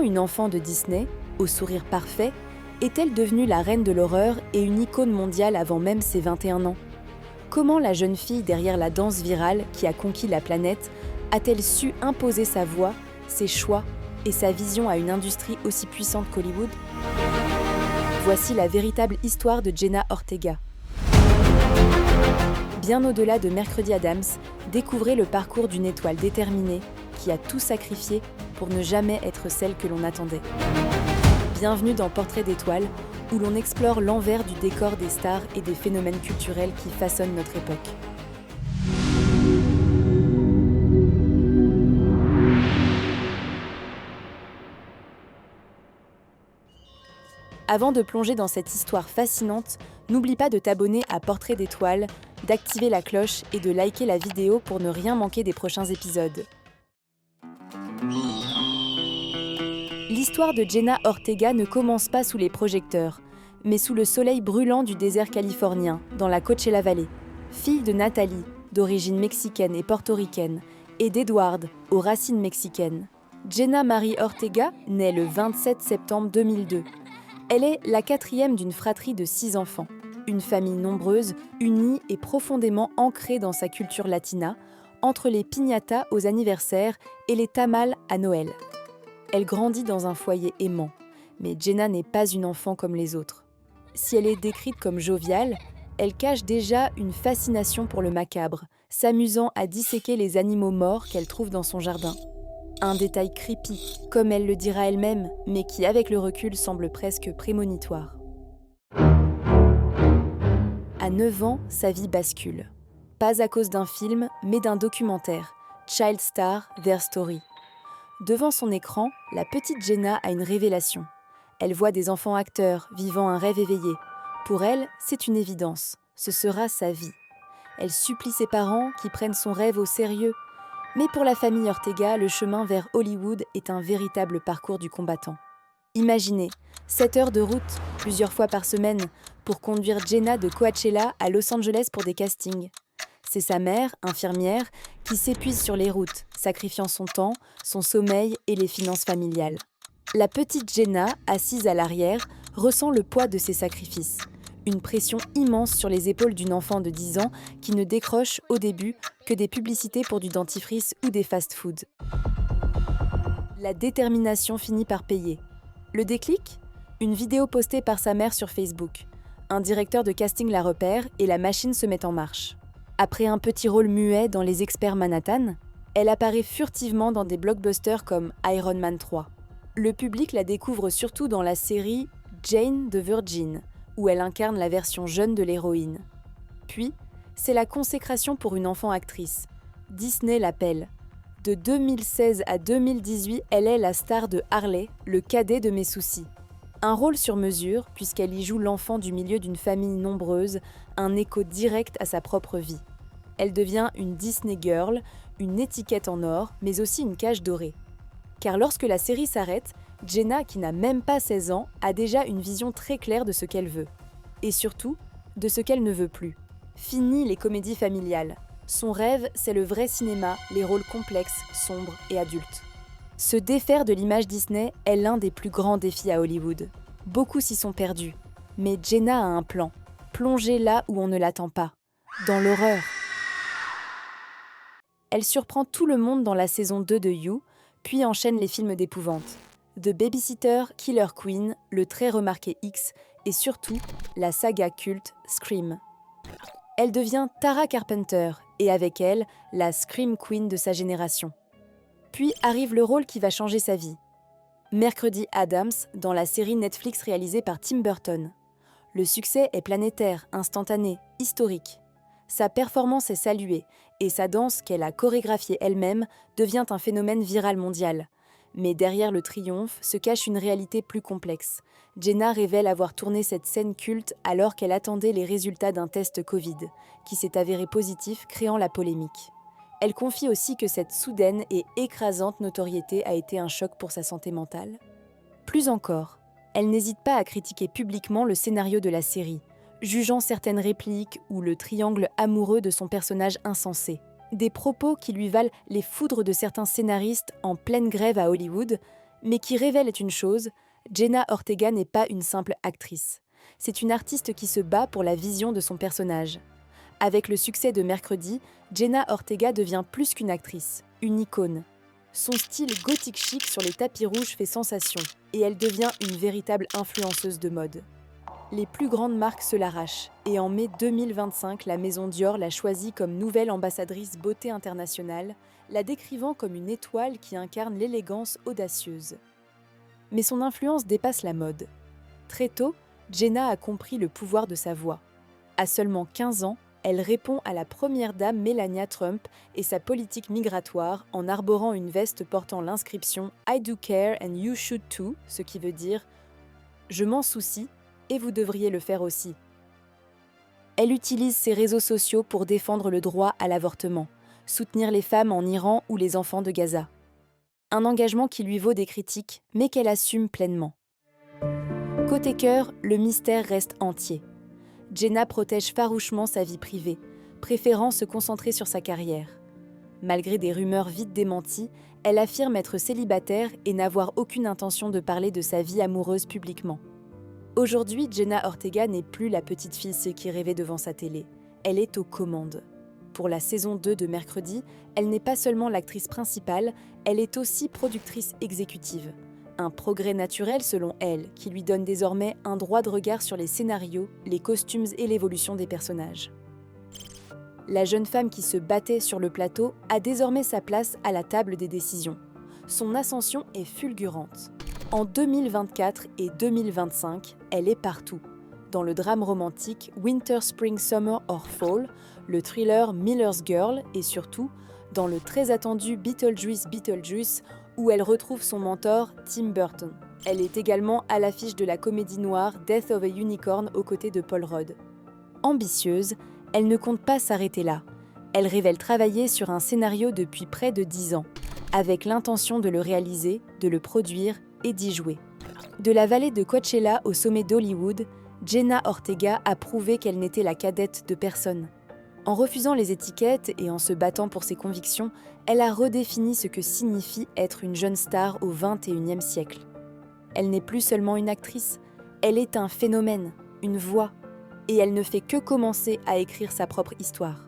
une enfant de Disney, au sourire parfait, est-elle devenue la reine de l'horreur et une icône mondiale avant même ses 21 ans ? Comment la jeune fille derrière la danse virale qui a conquis la planète a-t-elle su imposer sa voix, ses choix et sa vision à une industrie aussi puissante qu'Hollywood ? Voici la véritable histoire de Jenna Ortega. Bien au-delà de Mercredi Addams, découvrez le parcours d'une étoile déterminée qui a tout sacrifié pour ne jamais être celle que l'on attendait. Bienvenue dans Portrait d'étoile, où l'on explore l'envers du décor des stars et des phénomènes culturels qui façonnent notre époque. Avant de plonger dans cette histoire fascinante, n'oublie pas de t'abonner à Portrait d'étoile, d'activer la cloche et de liker la vidéo pour ne rien manquer des prochains épisodes. L'histoire de Jenna Ortega ne commence pas sous les projecteurs, mais sous le soleil brûlant du désert californien, dans la Coachella Valley. Fille de Nathalie, d'origine mexicaine et portoricaine, et d'Edward, aux racines mexicaines, Jenna Marie Ortega naît le 27 septembre 2002. Elle est la quatrième d'une fratrie de 6 enfants. Une famille nombreuse, unie et profondément ancrée dans sa culture latina, entre les piñatas aux anniversaires et les tamales à Noël. Elle grandit dans un foyer aimant, mais Jenna n'est pas une enfant comme les autres. Si elle est décrite comme joviale, elle cache déjà une fascination pour le macabre, s'amusant à disséquer les animaux morts qu'elle trouve dans son jardin. Un détail creepy, comme elle le dira elle-même, mais qui avec le recul semble presque prémonitoire. À 9 ans, sa vie bascule. Pas à cause d'un film, mais d'un documentaire, Child Star, Their Story. Devant son écran, la petite Jenna a une révélation. Elle voit des enfants acteurs vivant un rêve éveillé. Pour elle, c'est une évidence. Ce sera sa vie. Elle supplie ses parents qui prennent son rêve au sérieux. Mais pour la famille Ortega, le chemin vers Hollywood est un véritable parcours du combattant. Imaginez, 7 heures de route, plusieurs fois par semaine, pour conduire Jenna de Coachella à Los Angeles pour des castings. C'est sa mère, infirmière, qui s'épuise sur les routes, sacrifiant son temps, son sommeil et les finances familiales. La petite Jenna, assise à l'arrière, ressent le poids de ses sacrifices. Une pression immense sur les épaules d'une enfant de 10 ans qui ne décroche, au début, que des publicités pour du dentifrice ou des fast-foods. La détermination finit par payer. Le déclic ? Une vidéo postée par sa mère sur Facebook. Un directeur de casting la repère et la machine se met en marche. Après un petit rôle muet dans Les Experts Manhattan, elle apparaît furtivement dans des blockbusters comme Iron Man 3. Le public la découvre surtout dans la série Jane the Virgin, où elle incarne la version jeune de l'héroïne. Puis, c'est la consécration pour une enfant actrice. Disney l'appelle. De 2016 à 2018, elle est la star de Harley, le cadet de mes soucis. Un rôle sur mesure, puisqu'elle y joue l'enfant du milieu d'une famille nombreuse, un écho direct à sa propre vie. Elle devient une Disney Girl, une étiquette en or, mais aussi une cage dorée. Car lorsque la série s'arrête, Jenna, qui n'a même pas 16 ans, a déjà une vision très claire de ce qu'elle veut. Et surtout, de ce qu'elle ne veut plus. Fini les comédies familiales. Son rêve, c'est le vrai cinéma, les rôles complexes, sombres et adultes. Se défaire de l'image Disney est l'un des plus grands défis à Hollywood. Beaucoup s'y sont perdus. Mais Jenna a un plan. Plonger là où on ne l'attend pas. Dans l'horreur. Elle surprend tout le monde dans la saison 2 de You, puis enchaîne les films d'épouvante. The Babysitter, Killer Queen, le très remarqué X et surtout la saga culte Scream. Elle devient Tara Carpenter et avec elle, la Scream Queen de sa génération. Puis arrive le rôle qui va changer sa vie. Mercredi Addams dans la série Netflix réalisée par Tim Burton. Le succès est planétaire, instantané, historique. Sa performance est saluée et sa danse, qu'elle a chorégraphiée elle-même, devient un phénomène viral mondial. Mais derrière le triomphe se cache une réalité plus complexe. Jenna révèle avoir tourné cette scène culte alors qu'elle attendait les résultats d'un test Covid, qui s'est avéré positif, créant la polémique. Elle confie aussi que cette soudaine et écrasante notoriété a été un choc pour sa santé mentale. Plus encore, elle n'hésite pas à critiquer publiquement le scénario de la série, jugeant certaines répliques ou le triangle amoureux de son personnage insensé. Des propos qui lui valent les foudres de certains scénaristes en pleine grève à Hollywood, Mais qui révèle une chose, Jenna Ortega n'est pas une simple actrice. C'est une artiste qui se bat pour la vision de son personnage. Avec le succès de Mercredi, Jenna Ortega devient plus qu'une actrice, une icône. Son style gothique chic sur les tapis rouges fait sensation et elle devient une véritable influenceuse de mode. Les plus grandes marques se l'arrachent et en mai 2025, la maison Dior l'a choisie comme nouvelle ambassadrice beauté internationale, la décrivant comme une étoile qui incarne l'élégance audacieuse. Mais son influence dépasse la mode. Très tôt, Jenna a compris le pouvoir de sa voix. À seulement 15 ans, elle répond à la première dame Melania Trump et sa politique migratoire en arborant une veste portant l'inscription « I do care and you should too », ce qui veut dire « Je m'en soucie et vous devriez le faire aussi ». Elle utilise ses réseaux sociaux pour défendre le droit à l'avortement, soutenir les femmes en Iran ou les enfants de Gaza. Un engagement qui lui vaut des critiques, mais qu'elle assume pleinement. Côté cœur, le mystère reste entier. Jenna protège farouchement sa vie privée, préférant se concentrer sur sa carrière. Malgré des rumeurs vite démenties, elle affirme être célibataire et n'avoir aucune intention de parler de sa vie amoureuse publiquement. Aujourd'hui, Jenna Ortega n'est plus la petite fille qui rêvait devant sa télé. Elle est aux commandes. Pour la saison 2 de Mercredi, elle n'est pas seulement l'actrice principale, elle est aussi productrice exécutive. Un progrès naturel selon elle, qui lui donne désormais un droit de regard sur les scénarios, les costumes et l'évolution des personnages. La jeune femme qui se battait sur le plateau a désormais sa place à la table des décisions. Son ascension est fulgurante. En 2024 et 2025, elle est partout. Dans le drame romantique Winter, Spring, Summer or Fall, le thriller Miller's Girl et surtout dans le très attendu Beetlejuice où elle retrouve son mentor Tim Burton. Elle est également à l'affiche de la comédie noire Death of a Unicorn aux côtés de Paul Rudd. Ambitieuse, elle ne compte pas s'arrêter là. Elle révèle travailler sur un scénario depuis près de 10 ans, avec l'intention de le réaliser, de le produire et d'y jouer. De la vallée de Coachella au sommet d'Hollywood, Jenna Ortega a prouvé qu'elle n'était la cadette de personne. En refusant les étiquettes et en se battant pour ses convictions, elle a redéfini ce que signifie être une jeune star au XXIe siècle. Elle n'est plus seulement une actrice, elle est un phénomène, une voix, et elle ne fait que commencer à écrire sa propre histoire.